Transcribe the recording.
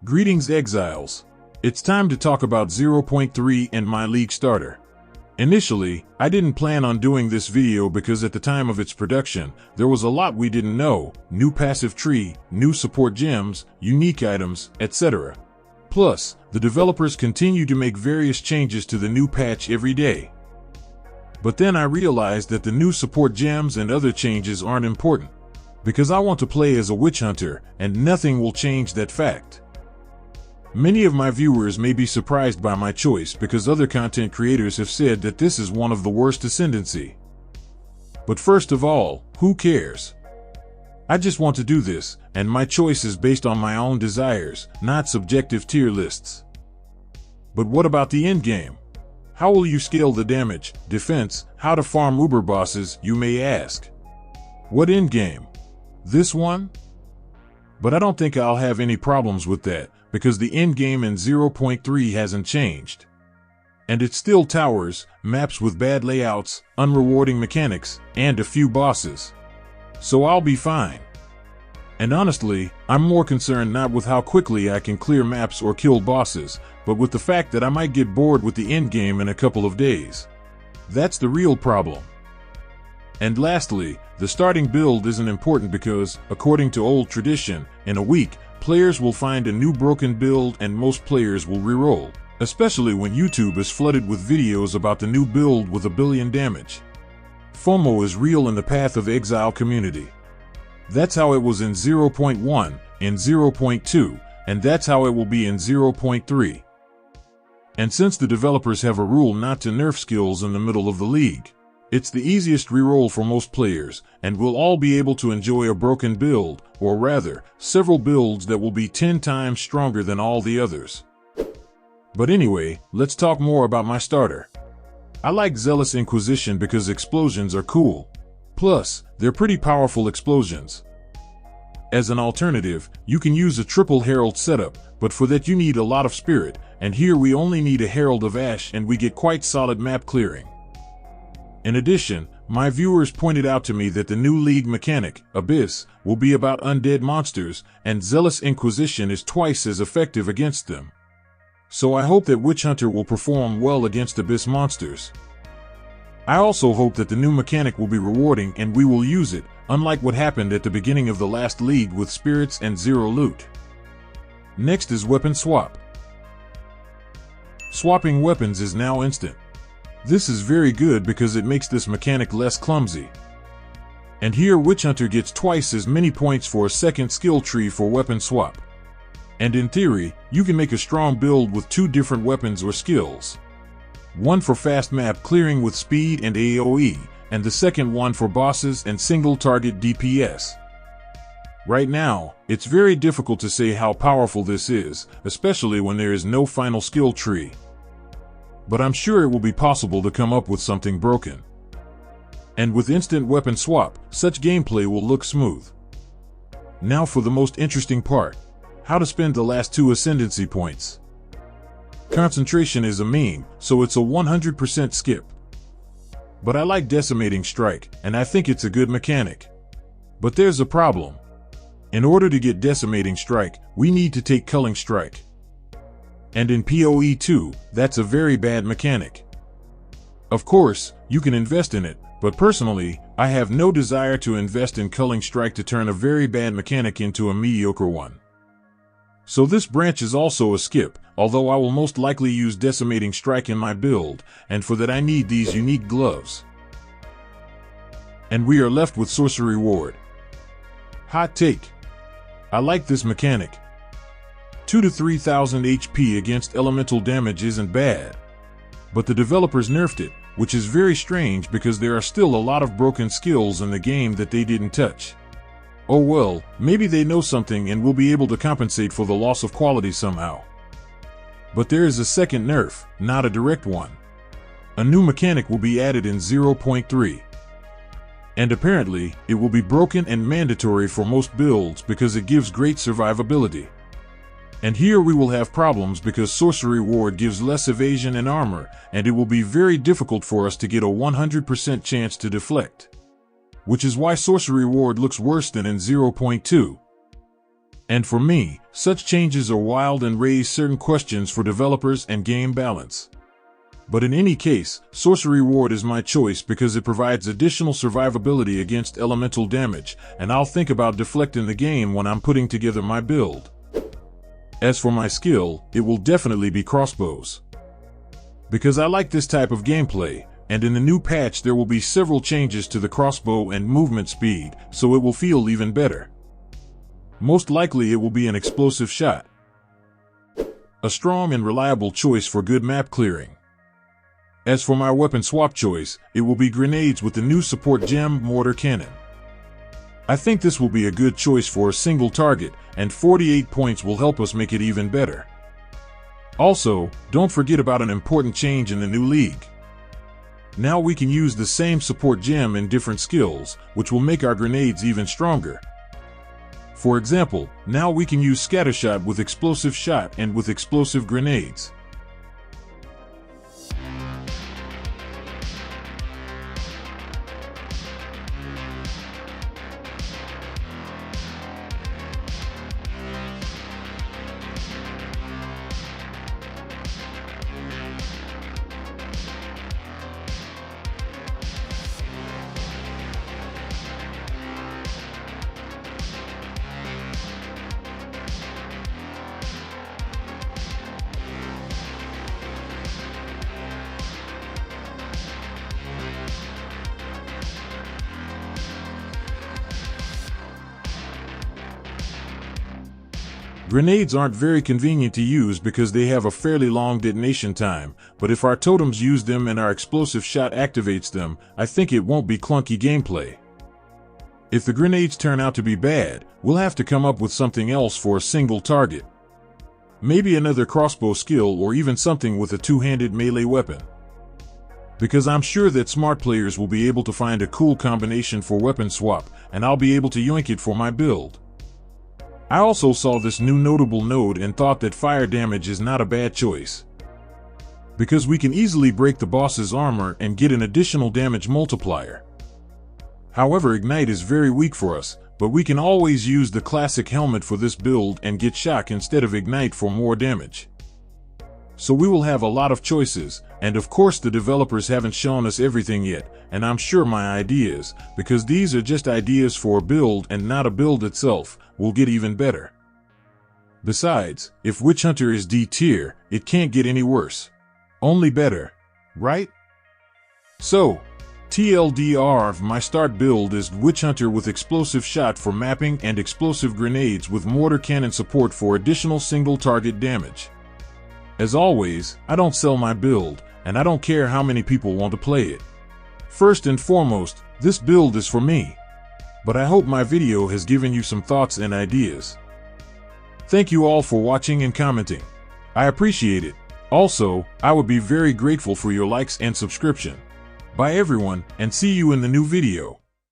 Greetings Exiles. It's time to talk about 0.3 and my league starter. Initially, I didn't plan on doing this video because at the time of its production, there was a lot we didn't know: new passive tree, new support gems, unique items, etc. Plus, the developers continue to make various changes to the new patch every day. But then I realized that the new support gems and other changes aren't important, because I want to play as a witch hunter, and nothing will change that fact. Many of my viewers may be surprised by my choice because other content creators have said that this is one of the worst Ascendancy. But first of all, who cares? I just want to do this, and my choice is based on my own desires, not subjective tier lists. But what about the endgame? How will you scale the damage, defense, how to farm uber bosses, you may ask? What endgame? This one? But I don't think I'll have any problems with that, because the endgame in 0.3 hasn't changed. And it's still towers, maps with bad layouts, unrewarding mechanics, and a few bosses. So I'll be fine. And honestly, I'm more concerned not with how quickly I can clear maps or kill bosses, but with the fact that I might get bored with the endgame in a couple of days. That's the real problem. And lastly, the starting build isn't important because, according to old tradition, in a week, players will find a new broken build and most players will reroll, especially when YouTube is flooded with videos about the new build with 1 billion damage. FOMO is real in the Path of Exile community. That's how it was in 0.1, in 0.2, and that's how it will be in 0.3. And since the developers have a rule not to nerf skills in the middle of the league, it's the easiest reroll for most players, and we'll all be able to enjoy a broken build, or rather, several builds that will be 10 times stronger than all the others. But anyway, let's talk more about my starter. I like Zealous Inquisition because explosions are cool. Plus, they're pretty powerful explosions. As an alternative, you can use a triple Herald setup, but for that you need a lot of spirit, and here we only need a Herald of Ash and we get quite solid map clearing. In addition, my viewers pointed out to me that the new league mechanic, Abyss, will be about undead monsters, and Zealous Inquisition is twice as effective against them. So I hope that Witch Hunter will perform well against Abyss monsters. I also hope that the new mechanic will be rewarding and we will use it, unlike what happened at the beginning of the last league with spirits and zero loot. Next is weapon swap. Swapping weapons is now instant. This is very good because it makes this mechanic less clumsy. And here Witch Hunter gets twice as many points for a second skill tree for weapon swap. And in theory, you can make a strong build with 2 different weapons or skills. One for fast map clearing with speed and AoE, and the second one for bosses and single target DPS. Right now, it's very difficult to say how powerful this is, especially when there is no final skill tree. But I'm sure it will be possible to come up with something broken. And with instant weapon swap, such gameplay will look smooth. Now for the most interesting part: how to spend the last 2 Ascendancy points. Concentration is a meme, so it's a 100% skip. But I like Decimating Strike, and I think it's a good mechanic. But there's a problem. In order to get Decimating Strike, we need to take Culling Strike. And in PoE 2, that's a very bad mechanic. Of course, you can invest in it, but personally, I have no desire to invest in Culling Strike to turn a very bad mechanic into a mediocre one. So this branch is also a skip, although I will most likely use Decimating Strike in my build, and for that I need these unique gloves. And we are left with Sorcery Ward. Hot take. I like this mechanic. 2 to 3,000 HP against elemental damage isn't bad. But the developers nerfed it, which is very strange because there are still a lot of broken skills in the game that they didn't touch. Oh well, maybe they know something and will be able to compensate for the loss of quality somehow. But there is a second nerf, not a direct one. A new mechanic will be added in 0.3. And apparently, it will be broken and mandatory for most builds because it gives great survivability. And here we will have problems because Sorcery Ward gives less evasion and armor, and it will be very difficult for us to get a 100% chance to deflect. Which is why Sorcery Ward looks worse than in 0.2. And for me, such changes are wild and raise certain questions for developers and game balance. But in any case, Sorcery Ward is my choice because it provides additional survivability against elemental damage, and I'll think about deflecting the game when I'm putting together my build. As for my skill, it will definitely be crossbows. Because I like this type of gameplay, and in the new patch there will be several changes to the crossbow and movement speed, so it will feel even better. Most likely it will be an explosive shot. A strong and reliable choice for good map clearing. As for my weapon swap choice, it will be grenades with the new support gem mortar cannon. I think this will be a good choice for a single target, and 48 points will help us make it even better. Also, don't forget about an important change in the new league. Now we can use the same support gem in different skills, which will make our grenades even stronger. For example, now we can use scattershot with explosive shot and with explosive grenades. Grenades aren't very convenient to use because they have a fairly long detonation time, but if our totems use them and our explosive shot activates them, I think it won't be clunky gameplay. If the grenades turn out to be bad, we'll have to come up with something else for a single target. Maybe another crossbow skill or even something with a two-handed melee weapon. Because I'm sure that smart players will be able to find a cool combination for weapon swap, and I'll be able to yoink it for my build. I also saw this new notable node and thought that fire damage is not a bad choice. Because we can easily break the boss's armor and get an additional damage multiplier. However, Ignite is very weak for us, but we can always use the classic helmet for this build and get Shock instead of Ignite for more damage. So we will have a lot of choices, and of course the developers haven't shown us everything yet, and I'm sure my ideas, because these are just ideas for a build and not a build itself, will get even better. Besides, if Witch Hunter is D tier, it can't get any worse. Only better, right? So, TLDR, my start build is Witch Hunter with explosive shot for mapping and explosive grenades with mortar cannon support for additional single target damage. As always, I don't sell my build, and I don't care how many people want to play it. First and foremost, this build is for me. But I hope my video has given you some thoughts and ideas. Thank you all for watching and commenting. I appreciate it. Also, I would be very grateful for your likes and subscription. Bye everyone, and see you in the new video.